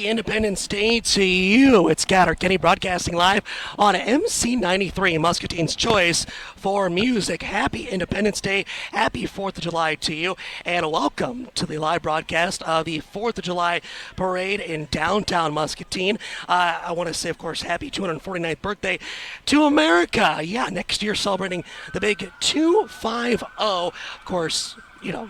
Happy Independence Day to you. It's Gatter Kenny broadcasting live on MC93, Muscatine's choice for music. Happy Independence Day. Happy 4th of July to you. And welcome to the live broadcast of the 4th of July parade in downtown Muscatine. I want to say, of course, happy 249th birthday to America. Yeah, next year celebrating the big 250. Of course,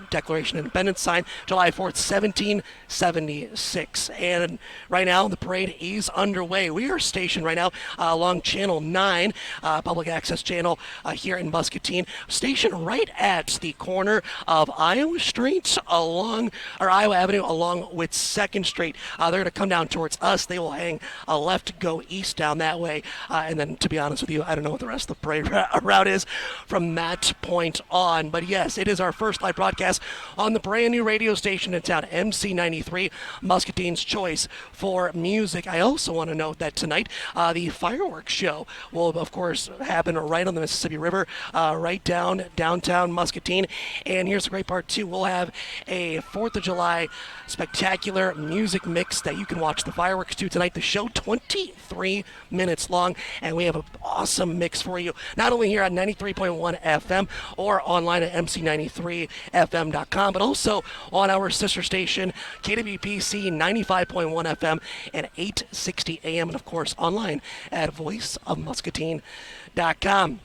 Declaration of Independence sign, July 4th, 1776. And right now, the parade is underway. We are stationed right now along Channel 9, public access channel here in Muscatine, stationed right at the corner of Iowa Street Iowa Avenue along with 2nd Street. They're going to come down towards us. They will hang a left, go east down that way. And then, to be honest with you, I don't know what the rest of the parade route is from that point on. But yes, it is our first live broadcast on the brand new radio station in town, MC93, Muscatine's choice for music. I also want to note that tonight the fireworks show will, of course, happen right on the Mississippi River, right downtown Muscatine. And here's the great part, too. We'll have a 4th of July spectacular music mix that you can watch the fireworks to tonight. The show 23 minutes long, and we have an awesome mix for you, not only here on 93.1 FM or online at MC93FM.com, but also on our sister station, KWPC 95.1 FM and 860 AM, and of course online at voiceofmuscatine.com.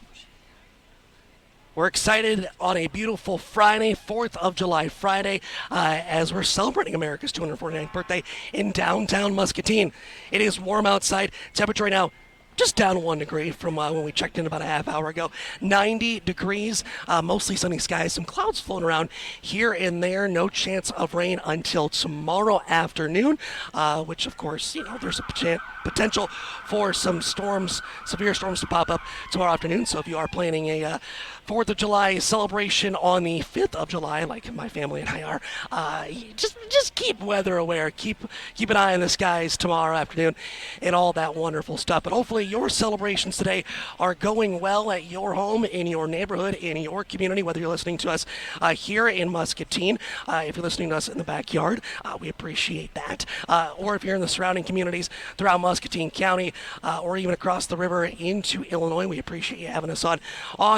We're excited on a beautiful Friday, 4th of July Friday, as we're celebrating America's 249th birthday in downtown Muscatine. It is warm outside. Temperature right now just down 1 degree from when we checked in about a half hour ago. 90 degrees, mostly sunny skies, some clouds floating around here and there. No chance of rain until tomorrow afternoon, which of course, there's a potential for some storms, severe storms to pop up tomorrow afternoon. So if you are planning a 4th of July celebration on the 5th of July, like my family and I are, just keep weather aware. Keep an eye on the skies tomorrow afternoon and all that wonderful stuff. But hopefully your celebrations today are going well at your home, in your neighborhood, in your community, whether you're listening to us here in Muscatine. If you're listening to us in the backyard, we appreciate that. Or if you're in the surrounding communities throughout Muscatine County, or even across the river into Illinois, we appreciate you having us on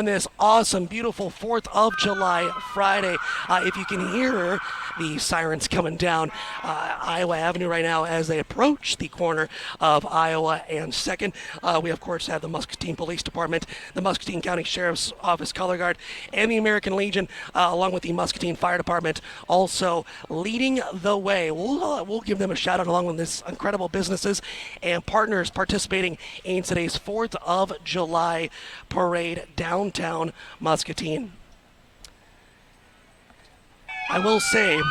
this awesome, beautiful 4th of July Friday. If you can hear the sirens coming down Iowa Avenue right now as they approach the corner of Iowa and 2nd, we of course have the Muscatine Police Department, the Muscatine County Sheriff's Office Color Guard, and the American Legion, along with the Muscatine Fire Department, also leading the way. We'll give them a shout out along with this incredible businesses and partners participating in today's 4th of July parade downtown Muscatine. I will say,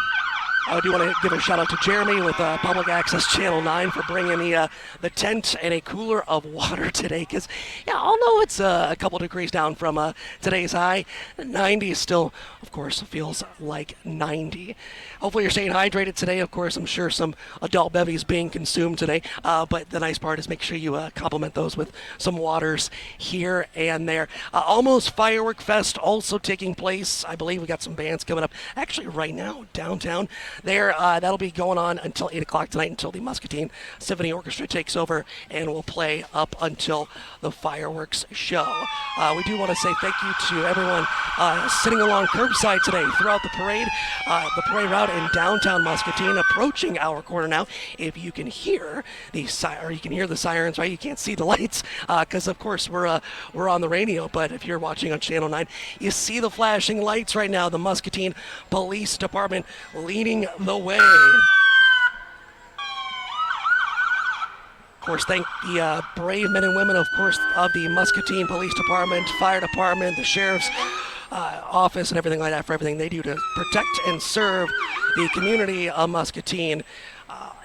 I do want to give a shout out to Jeremy with Public Access Channel 9 for bringing the tent and a cooler of water today. Because, although it's a couple degrees down from today's high, 90 still, of course, feels like 90. Hopefully you're staying hydrated today. Of course, I'm sure some adult bevies being consumed today. But the nice part is make sure you complement those with some waters here and there. Almost Firework Fest also taking place. I believe we got some bands coming up actually right now downtown. That'll be going on until 8 o'clock tonight, until the Muscatine Symphony Orchestra takes over and will play up until the fireworks show. We do want to say thank you to everyone sitting along curbside today throughout the parade route in downtown Muscatine, approaching our corner now. If you can hear the sirens, right? You can't see the lights because, of course, we're on the radio. But if you're watching on Channel 9, you see the flashing lights right now. The Muscatine Police Department leading the way. Of course, thank the brave men and women, of course, of the Muscatine Police Department, Fire Department, the Sheriff's Office, and everything like that for everything they do to protect and serve the community of Muscatine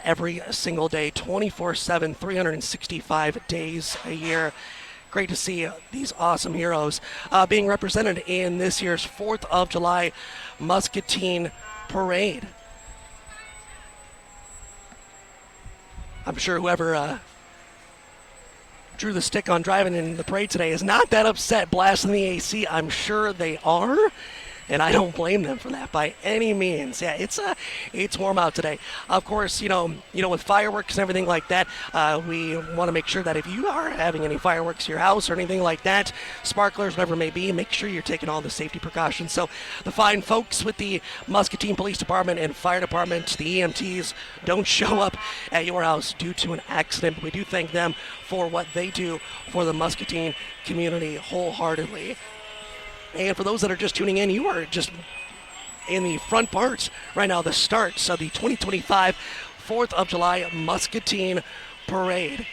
every single day, 24/7, 365 days a year. Great to see these awesome heroes being represented in this year's 4th of July Muscatine Parade. I'm sure whoever drew the stick on driving in the parade today is not that upset blasting the AC. I'm sure they are. and I don't blame them for that by any means. Yeah, it's warm out today. Of course, with fireworks and everything like that, we want to make sure that if you are having any fireworks at your house or anything like that, sparklers, whatever it may be, make sure you're taking all the safety precautions. So the fine folks with the Muscatine Police Department and Fire Department, the EMTs, don't show up at your house due to an accident. We do thank them for what they do for the Muscatine community wholeheartedly. And for those that are just tuning in, you are just in the front part right now, the starts of the 2025 4th of July Muscatine Parade.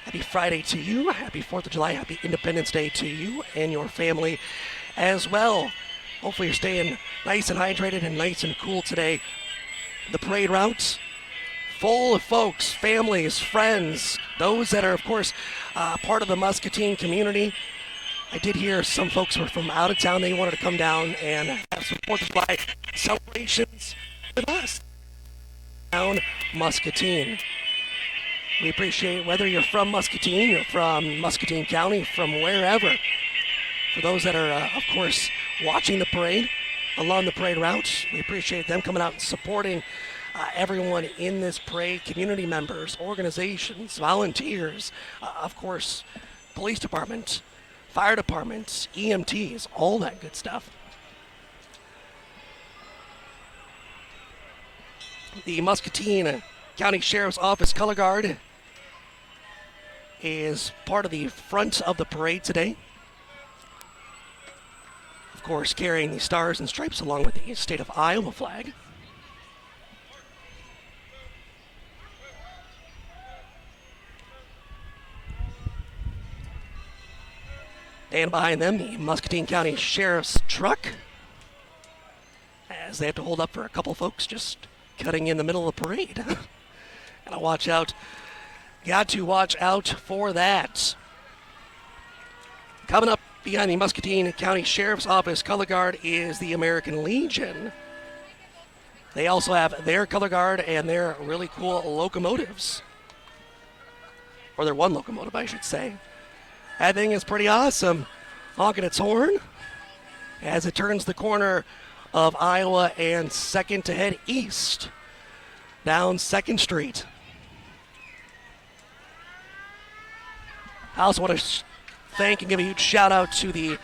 Happy Friday to you. Happy 4th of July. Happy Independence Day to you and your family as well. Hopefully you're staying nice and hydrated and nice and cool today. The parade routes full of folks, families, friends, those that are, of course, part of the Muscatine community. I did hear some folks were from out of town. They wanted to come down and have some 4th of July celebrations with us down Muscatine. We appreciate whether you're from Muscatine, you're from Muscatine County, from wherever. For those that are, of course, watching the parade along the parade routes, we appreciate them coming out and supporting everyone in this parade, community members, organizations, volunteers, of course, police department, fire departments, EMTs, all that good stuff. The Muscatine County Sheriff's Office Color Guard is part of the front of the parade today. Of course, carrying the stars and stripes along with the state of Iowa flag. And behind them, the Muscatine County Sheriff's truck, as they have to hold up for a couple folks just cutting in the middle of the parade. Gotta watch out. Got to watch out for that. Coming up behind the Muscatine County Sheriff's Office Color Guard is the American Legion. They also have their color guard and their really cool locomotives. Or their one locomotive, I should say. That thing is pretty awesome. Honking its horn as it turns the corner of Iowa and 2nd to head east down 2nd Street. I also want to thank and give a huge shout out to the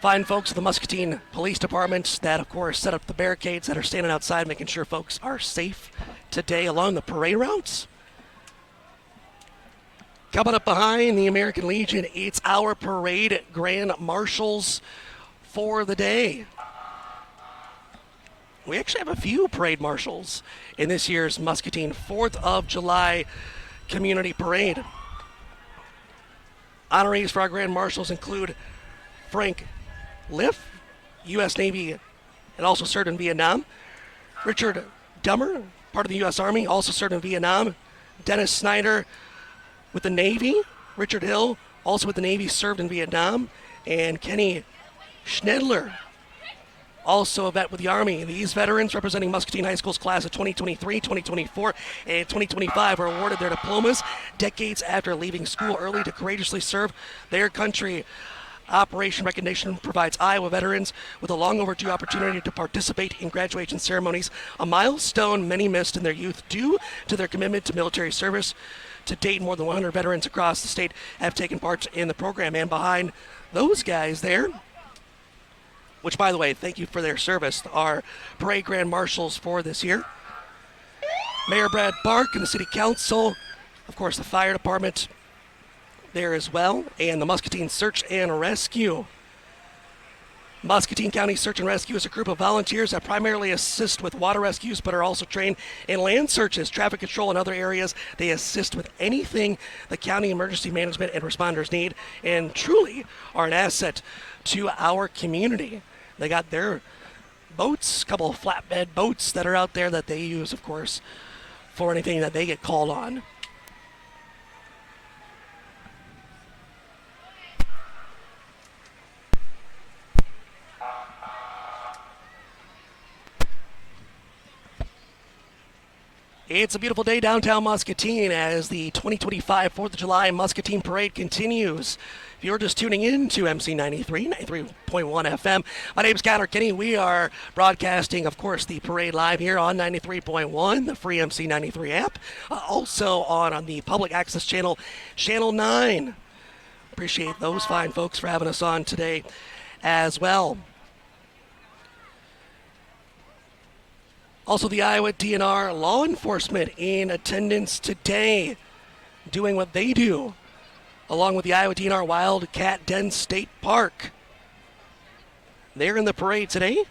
fine folks of the Muscatine Police Department that, of course, set up the barricades that are standing outside, making sure folks are safe today along the parade routes. Coming up behind the American Legion, it's our parade grand marshals for the day. We actually have a few parade marshals in this year's Muscatine 4th of July Community Parade. Honorees for our grand marshals include Frank Liff, U.S. Navy, and also served in Vietnam. Richard Dummer, part of the U.S. Army, also served in Vietnam. Dennis Snyder with the Navy. Richard Hill, also with the Navy, served in Vietnam. And Kenny Schnedler, also a vet with the Army. These veterans representing Muscatine High School's class of 2023, 2024, and 2025 are awarded their diplomas decades after leaving school early to courageously serve their country. Operation Recognition provides Iowa veterans with a long overdue opportunity to participate in graduation ceremonies, a milestone many missed in their youth due to their commitment to military service. To date, more than 100 veterans across the state have taken part in the program, and behind those guys there, which, by the way, thank you for their service, are parade grand marshals for this year. Mayor Brad Park and the City Council, of course, the Fire Department there as well, and the Muscatine Search and Rescue. Muscatine County Search and Rescue is a group of volunteers that primarily assist with water rescues but are also trained in land searches, traffic control, and other areas. They assist with anything the county emergency management and responders need and truly are an asset to our community. They got their boats, a couple of flatbed boats that are out there that they use, of course, for anything that they get called on. It's a beautiful day downtown Muscatine as the 2025 4th of July Muscatine Parade continues. If you're just tuning in to MC 93.1 FM, my name's Connor Kinney. We are broadcasting, of course, the parade live here on 93.1, the free MC 93 app. Also on the public access channel, Channel 9. Appreciate those fine folks for having us on today as well. Also, the Iowa DNR law enforcement in attendance today, doing what they do, along with the Iowa DNR Wildcat Den State Park. They're in the parade today.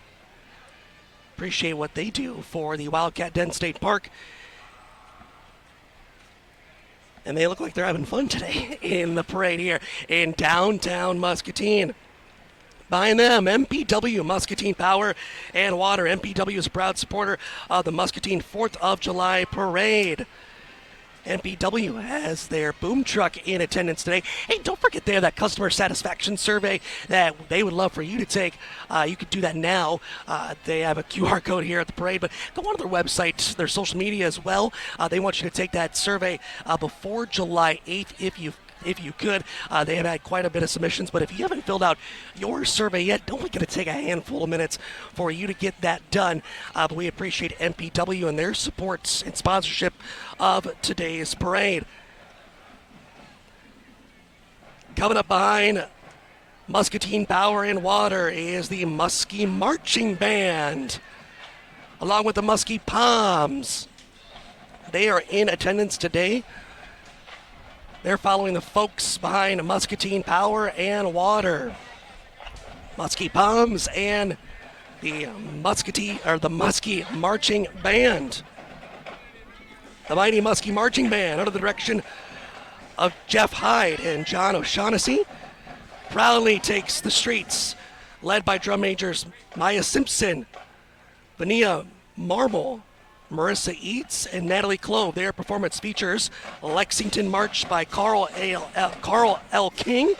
Appreciate what they do for the Wildcat Den State Park. And they look like they're having fun today in the parade here in downtown Muscatine. Behind them, MPW, Muscatine Power and Water. MPW is a proud supporter of the Muscatine 4th of July Parade. MPW has their boom truck in attendance today. Hey, don't forget they have that customer satisfaction survey that they would love for you to take. You could do that now. They have a QR code here at the parade, but go on to their website, their social media as well. They want you to take that survey before July 8th if you could. They have had quite a bit of submissions, but if you haven't filled out your survey yet, don't forget to take a handful of minutes for you to get that done. But we appreciate MPW and their support and sponsorship of today's parade. Coming up behind Muscatine Power and Water is the Muskie Marching Band, along with the Muskie Palms. They are in attendance today. They're following the folks behind Muscatine Power and Water. Muskie Palms and the Muskie Marching Band. The mighty Muskie Marching Band, under the direction of Jeff Hyde and John O'Shaughnessy, proudly takes the streets, led by drum majors Maya Simpson, Vania Marble, Marissa Eads, and Natalie Clove. Their performance features Lexington March by Carl L. King,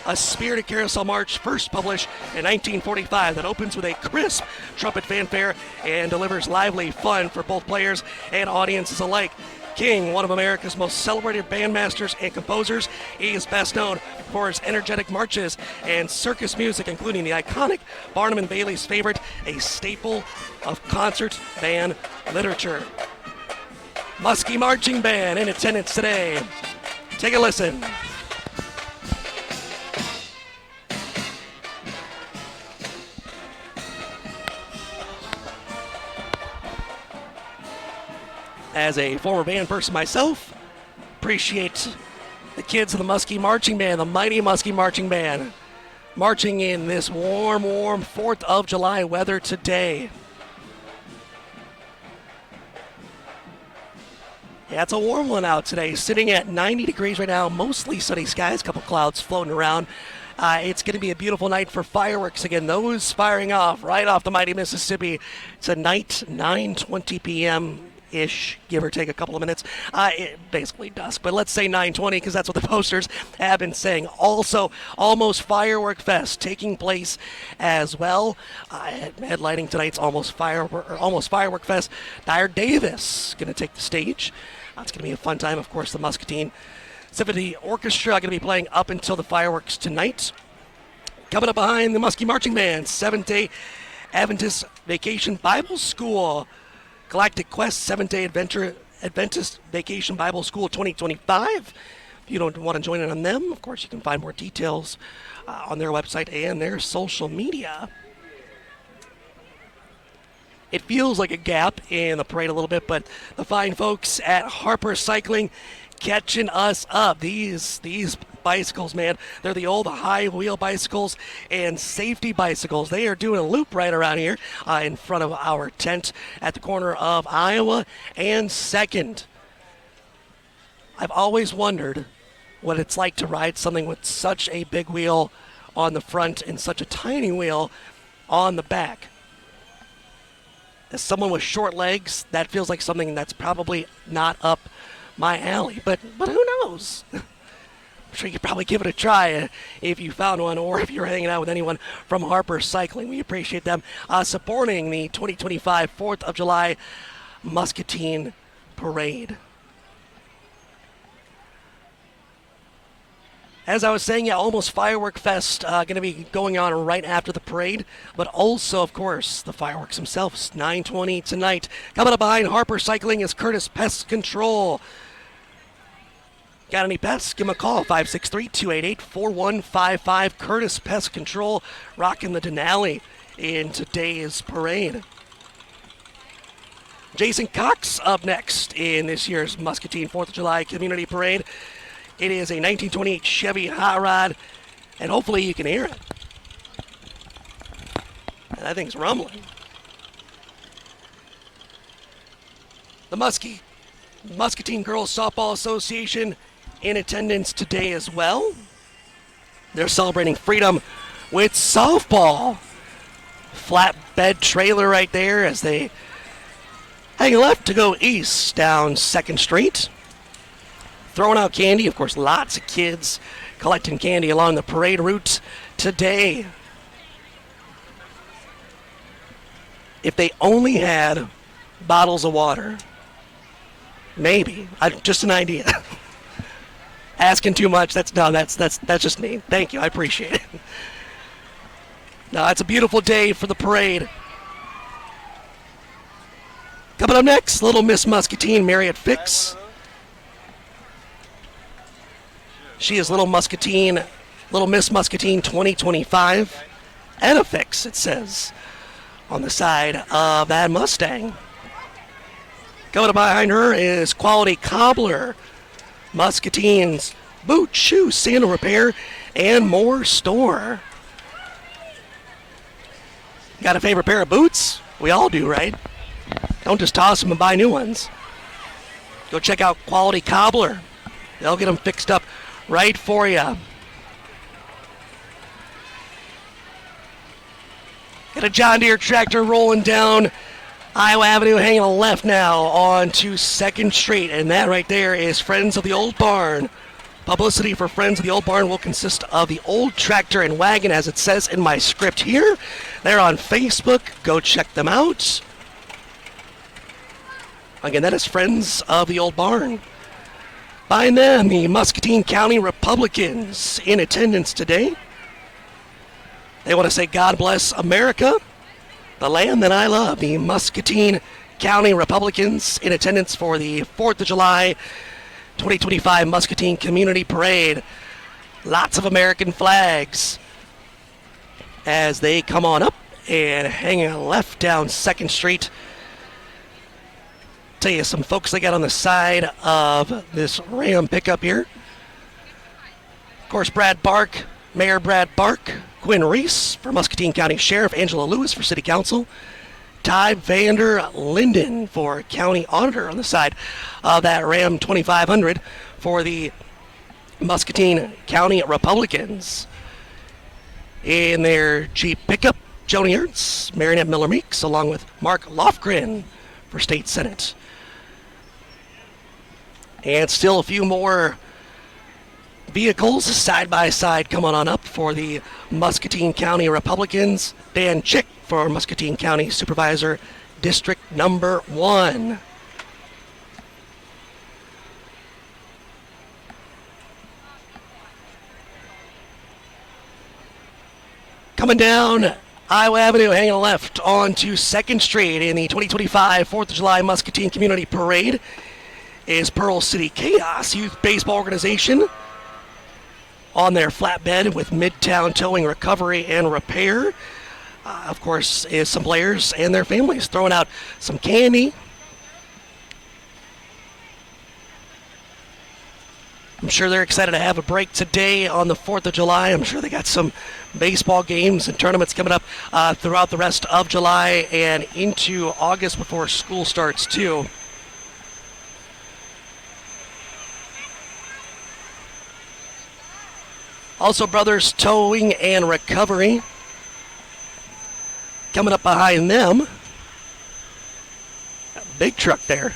a spirited carousel march first published in 1945 that opens with a crisp trumpet fanfare and delivers lively fun for both players and audiences alike. King, one of America's most celebrated bandmasters and composers, he is best known for his energetic marches and circus music, including the iconic Barnum and Bailey's favorite, a staple of concert band literature. Muskie Marching Band in attendance today. Take a listen. As a former band person myself, appreciate the kids of the Muskie Marching Band, the mighty Muskie Marching Band, marching in this warm 4th of July weather today. Yeah, it's a warm one out today, sitting at 90 degrees right now, mostly sunny skies, a couple clouds floating around. It's going to be a beautiful night for fireworks again. Those firing off right off the mighty Mississippi tonight, 9:20 p.m. ish, give or take a couple of minutes. Basically dusk, but let's say 9:20 because that's what the posters have been saying. Also, Almost Firework Fest taking place as well. Headlining tonight's Almost Firework Fest. Dyer Davis going to take the stage. It's going to be a fun time. Of course, the Muscatine Symphony Orchestra going to be playing up until the fireworks tonight. Coming up behind the Muskie Marching Band, Seventh-day Adventist Vacation Bible School. Galactic Quest 7-Day Adventist Vacation Bible School 2025. If you don't want to join in on them, of course, you can find more details on their website and their social media. It feels like a gap in the parade a little bit, but the fine folks at Harper Cycling catching us up. These bicycles, man, they're the old high wheel bicycles and safety bicycles. They are doing a loop right around here in front of our tent at the corner of Iowa and 2nd. I've always wondered what it's like to ride something with such a big wheel on the front and such a tiny wheel on the back. As someone with short legs, that feels like something that's probably not up my alley, but who knows? I'm sure you could probably give it a try if you found one, or if you're hanging out with anyone from Harper Cycling. We appreciate them supporting the 2025 4th of July Muscatine Parade. As I was saying, yeah, almost Firework Fest going to be going on right after the parade, but also, of course, the fireworks themselves. 9:20 tonight. Coming up behind Harper Cycling is Curtis Pest Control. Got any pests? Give them a call, 563-288-4155. Curtis Pest Control rocking the Denali in today's parade. Jason Cox up next in this year's Muscatine 4th of July Community Parade. It is a 1928 Chevy Hot Rod, and hopefully you can hear it. And that thing's rumbling. The Muscatine Girls Softball Association in attendance today as well. They're celebrating freedom with softball. Flatbed trailer right there as they hang left to go east down 2nd Street. Throwing out candy, of course, lots of kids collecting candy along the parade route today. If they only had bottles of water, maybe. Just an idea. Asking too much, that's just me. Thank you, I appreciate it. No, it's a beautiful day for the parade. Coming up next, Little Miss Muscatine, Marriott Fix. She is Little Miss Muscatine 2025. And a fix, it says, on the side of that Mustang. Coming up behind her is Quality Cobbler, Muscatine's boot, shoe, sandal repair, and more store. Got a favorite pair of boots? We all do, right? Don't just toss them and buy new ones. Go check out Quality Cobbler. They'll get them fixed up right for you. Got a John Deere tractor rolling down Iowa Avenue, hanging a left now onto 2nd Street, and that right there is Friends of the Old Barn. Publicity for Friends of the Old Barn will consist of the old tractor and wagon, as it says in my script here. They're on Facebook. Go check them out. Again, that is Friends of the Old Barn. Behind them, the Muscatine County Republicans in attendance today. They want to say God bless America, the land that I love. The Muscatine County Republicans in attendance for the 4th of July 2025 Muscatine Community Parade. Lots of American flags as they come on up and hang a left down 2nd Street. Tell you some folks they got on the side of this Ram pickup here. Of course, Mayor Brad Bark, Quinn Reese for Muscatine County Sheriff, Angela Lewis for City Council, Ty Vander Linden for County Auditor on the side of that Ram 2500 for the Muscatine County Republicans. In their Jeep pickup, Joni Ernst, Marinette Miller Meeks, along with Mark Lofgren for State Senate. And still a few more vehicles side by side coming on up for the Muscatine County Republicans. Dan Chick for Muscatine County Supervisor, District Number 1. Coming down Iowa Avenue, hanging left onto 2nd Street in the 2025 4th of July Muscatine Community Parade is Pearl City Chaos Youth Baseball Organization on their flatbed with Midtown Towing Recovery and Repair. Of course, is some players and their families throwing out some candy. I'm sure they're excited to have a break today on the 4th of July. I'm sure they got some baseball games and tournaments coming up throughout the rest of July and into August before school starts too. Also, Brothers Towing and Recovery coming up behind them. A big truck there.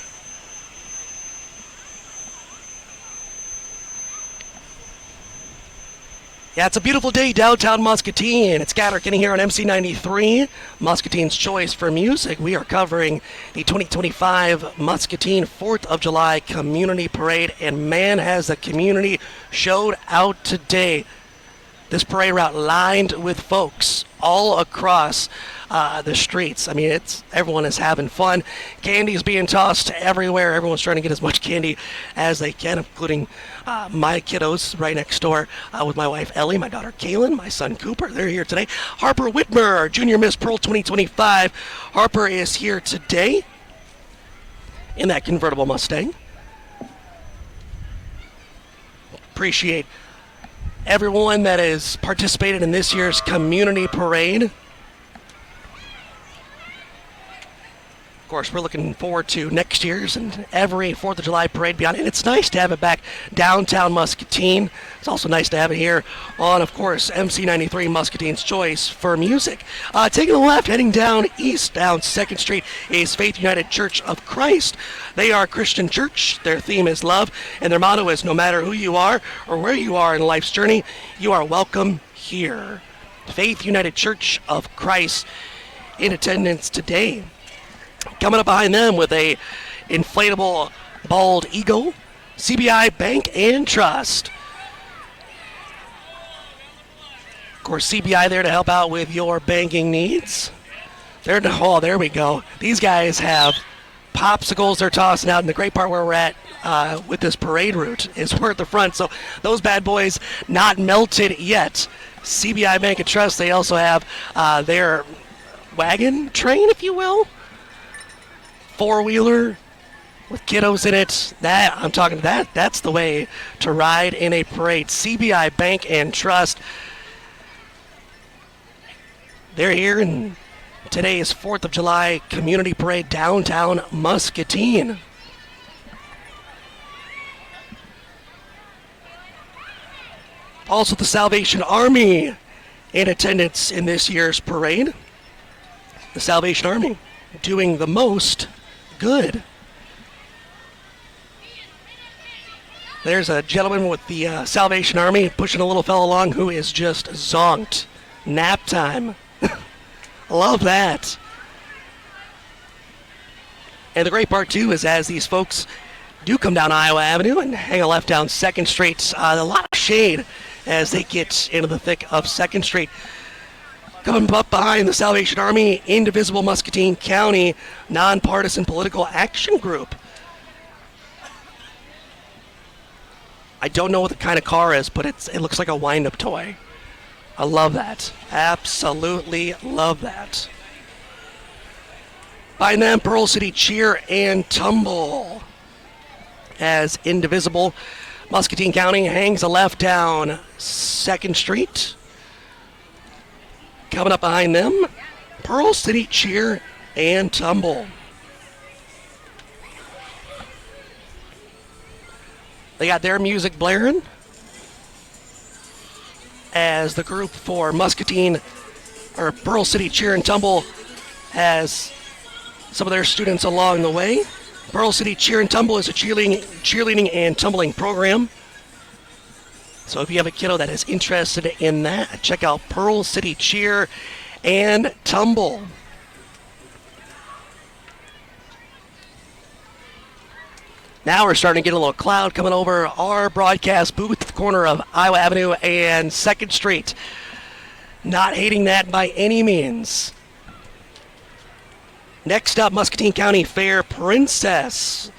Yeah, it's a beautiful day downtown Muscatine. It's Scatter Kenny here on MC93, Muscatine's choice for music. We are covering the 2025 Muscatine 4th of July Community Parade, and man, has the community showed out today. This parade route lined with folks all across the streets. I mean, everyone is having fun. Candy is being tossed everywhere. Everyone's trying to get as much candy as they can, including my kiddos right next door with my wife Ellie, my daughter Kaylin, my son Cooper. They're here today. Harper Whitmer, Junior Miss Pearl 2025. Harper is here today in that convertible Mustang. Appreciate everyone that has participated in this year's community parade. Of course, we're looking forward to next year's and every 4th of July parade beyond. And it's nice to have it back downtown Muscatine. It's also nice to have it here on, of course, MC93 Muscatine's choice for music. Taking a left, heading down east, down 2nd Street, is Faith United Church of Christ. They are a Christian church. Their theme is love, and their motto is no matter who you are or where you are in life's journey, you are welcome here. Faith United Church of Christ in attendance today. Coming up behind them with a inflatable bald eagle, CBI Bank and Trust. Of course, CBI there to help out with your banking needs. There we go. These guys have popsicles they're tossing out, and the great part where we're at with this parade route is we're at the front, so those bad boys not melted yet. CBI Bank and Trust, they also have their wagon train, if you will. 4-wheeler with kiddos in it. That's the way to ride in a parade. CBI Bank and Trust. They're here in today's 4th of July Community Parade downtown Muscatine. Also the Salvation Army in attendance in this year's parade. The Salvation Army doing the most good. There's a gentleman with the Salvation Army pushing a little fella along who is just zonked. Nap time. Love that. And the great part, too, is as these folks do come down Iowa Avenue and hang a left down 2nd Street, a lot of shade as they get into the thick of 2nd Street. Coming up behind the Salvation Army, Indivisible Muscatine County Nonpartisan Political Action Group. I don't know what the kind of car is, but it looks like a wind-up toy. I love that. Absolutely love that. Behind them, Pearl City Cheer and Tumble. As Indivisible Muscatine County hangs a left down 2nd Street. Coming up behind them, Pearl City Cheer and Tumble. They got their music blaring as the group for Muscatine, or Pearl City Cheer and Tumble, has some of their students along the way. Pearl City Cheer and Tumble is a cheerleading and tumbling program. So if you have a kiddo that is interested in that, check out Pearl City Cheer and Tumble. Now we're starting to get a little cloud coming over our broadcast booth at the corner of Iowa Avenue and 2nd Street. Not hating that by any means. Next up, Muscatine County Fair Princess.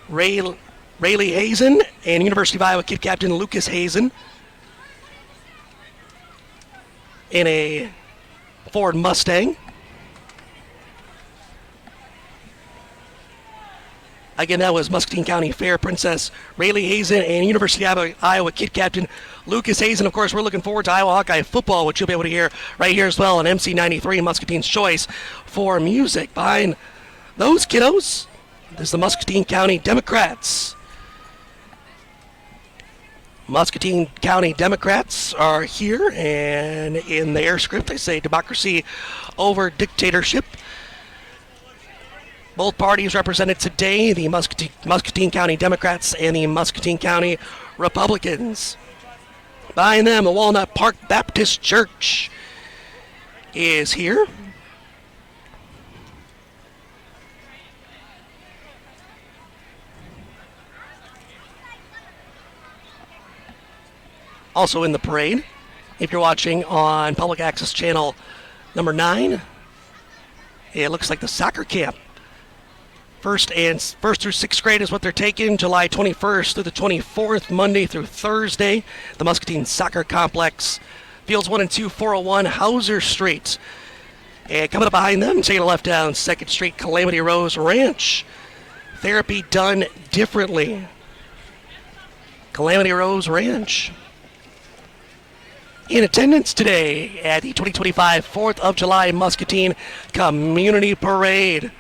Rayleigh Hazen and University of Iowa Kid Captain Lucas Hazen in a Ford Mustang. Again, that was Muscatine County Fair Princess Rayleigh Hazen and University of Iowa Kid Captain Lucas Hazen. Of course, we're looking forward to Iowa Hawkeye football, which you'll be able to hear right here as well on MC93, Muscatine's choice for music. Behind those kiddos is the Muscatine County Democrats. Muscatine County Democrats are here, and in their script they say democracy over dictatorship. Both parties represented today, the Muscatine County Democrats and the Muscatine County Republicans. Behind them, the Walnut Park Baptist Church is here. Also in the parade, if you're watching on Public Access Channel number 9, it looks like the soccer camp. First through sixth grade is what they're taking, July 21st through the 24th, Monday through Thursday. The Muscatine Soccer Complex, Fields 1 and 2, 401 Hauser Street. And coming up behind them, taking a left down 2nd Street, Calamity Rose Ranch. Therapy done differently. Calamity Rose Ranch. In attendance today at the 2025 4th of July Muscatine Community Parade.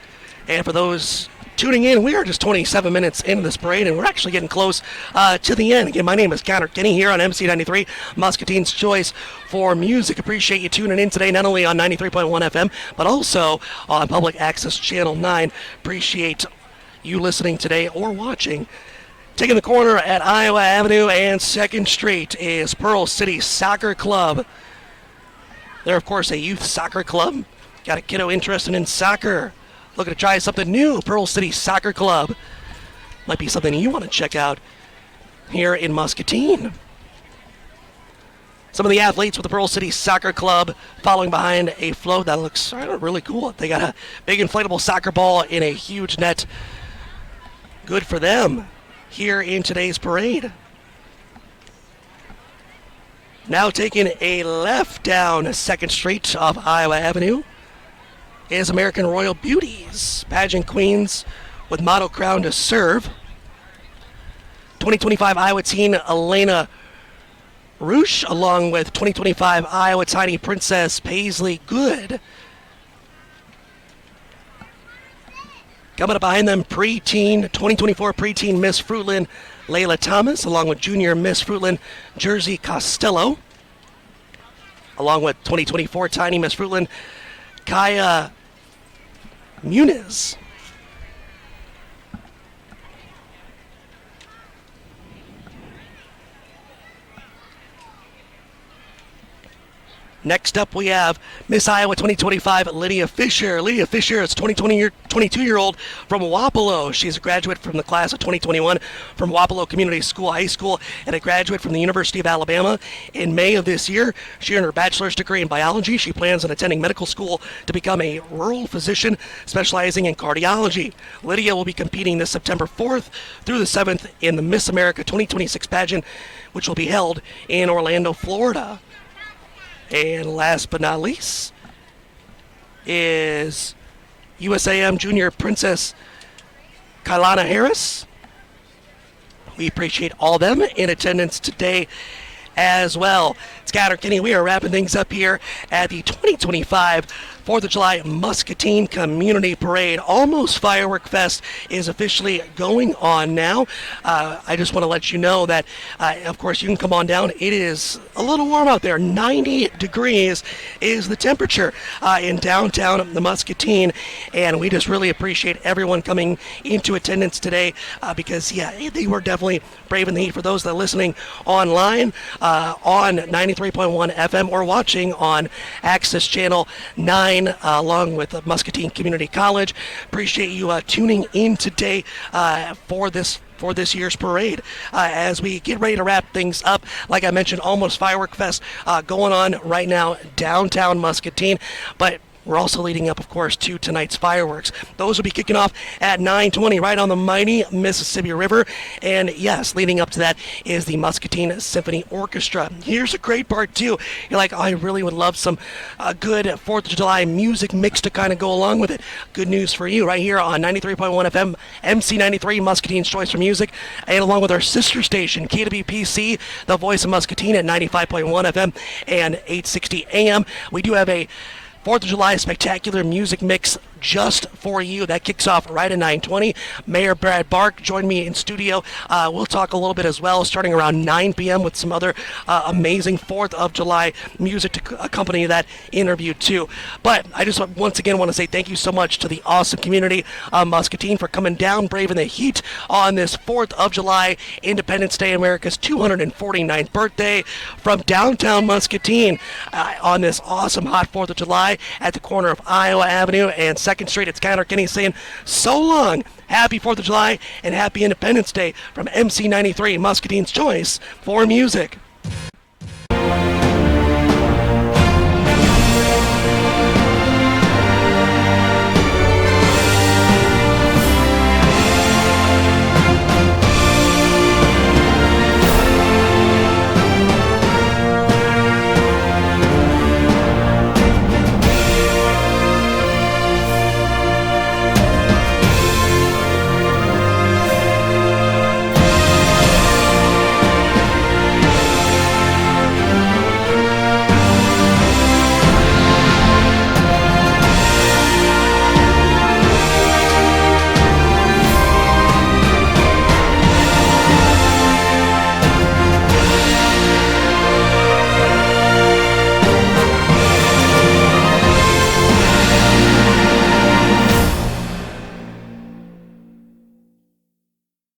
And for those tuning in, we are just 27 minutes into this parade, and we're actually getting close to the end. Again, my name is Connor Kenny here on MC93, Muscatine's Choice for Music. Appreciate you tuning in today, not only on 93.1 FM, but also on Public Access Channel 9. Appreciate you listening today or watching. Taking the corner at Iowa Avenue and 2nd Street is Pearl City Soccer Club. They're, of course, a youth soccer club. Got a kiddo interested in soccer, looking to try something new. Pearl City Soccer Club might be something you want to check out here in Muscatine. Some of the athletes with the Pearl City Soccer Club following behind a float that looks really cool. They got a big inflatable soccer ball in a huge net. Good for them here in today's parade. Now taking a left down 2nd Street off Iowa Avenue is American Royal Beauties, pageant queens with motto crown to serve. 2025 Iowa teen Elena Roosh, along with 2025 Iowa tiny princess Paisley Good. Coming up behind them, preteen, 2024 preteen Miss Fruitland Layla Thomas, along with junior Miss Fruitland Jersey Costello, along with 2024 tiny Miss Fruitland Kaya Muniz. Next up, we have Miss Iowa 2025, Lydia Fisher. Lydia Fisher is a 22-year-old from Wapello. She's a graduate from the class of 2021 from Wapello Community School High School and a graduate from the University of Alabama. In May of this year, she earned her bachelor's degree in biology. She plans on attending medical school to become a rural physician specializing in cardiology. Lydia will be competing this September 4th through the 7th in the Miss America 2026 pageant, which will be held in Orlando, Florida. And last but not least is USAM Junior Princess Kailana Harris. We appreciate all them in attendance today as well. It's Connor Kenny. We are wrapping things up here at the 2025 4th of July Muscatine Community Parade. Almost Firework Fest is officially going on now. I just want to let you know that, of course, you can come on down. It is a little warm out there. 90 degrees is the temperature in downtown the Muscatine, and we just really appreciate everyone coming into attendance today because, yeah, they were definitely braving the heat. For those that are listening online on 93.1 FM or watching on Access Channel 9, along with Muscatine Community College. Appreciate you tuning in today for this year's parade. As we get ready to wrap things up, like I mentioned, almost Firework Fest going on right now downtown Muscatine, but we're also leading up, of course, to tonight's fireworks. Those will be kicking off at 9:20 right on the mighty Mississippi River. And yes, leading up to that is the Muscatine Symphony Orchestra. Here's a great part, too. You're like, I really would love some good 4th of July music mix to kind of go along with it. Good news for you right here on 93.1 FM, MC93, Muscatine's Choice for Music, and along with our sister station, KWPC, the voice of Muscatine at 95.1 FM and 860 AM. We do have a 4th of July spectacular music mix just for you. That kicks off right at 9:20. Mayor Brad Bark joined me in studio. We'll talk a little bit as well, starting around 9 p.m. with some other amazing 4th of July music to accompany that interview too. But I just once again want to say thank you so much to the awesome community of Muscatine for coming down, braving the heat on this 4th of July, Independence Day, America's 249th birthday, from downtown Muscatine on this awesome hot 4th of July at the corner of Iowa Avenue and 2nd Street. It's Connor Kinney saying so long, happy 4th of July, and happy Independence Day from MC93, Muscatine's choice for music.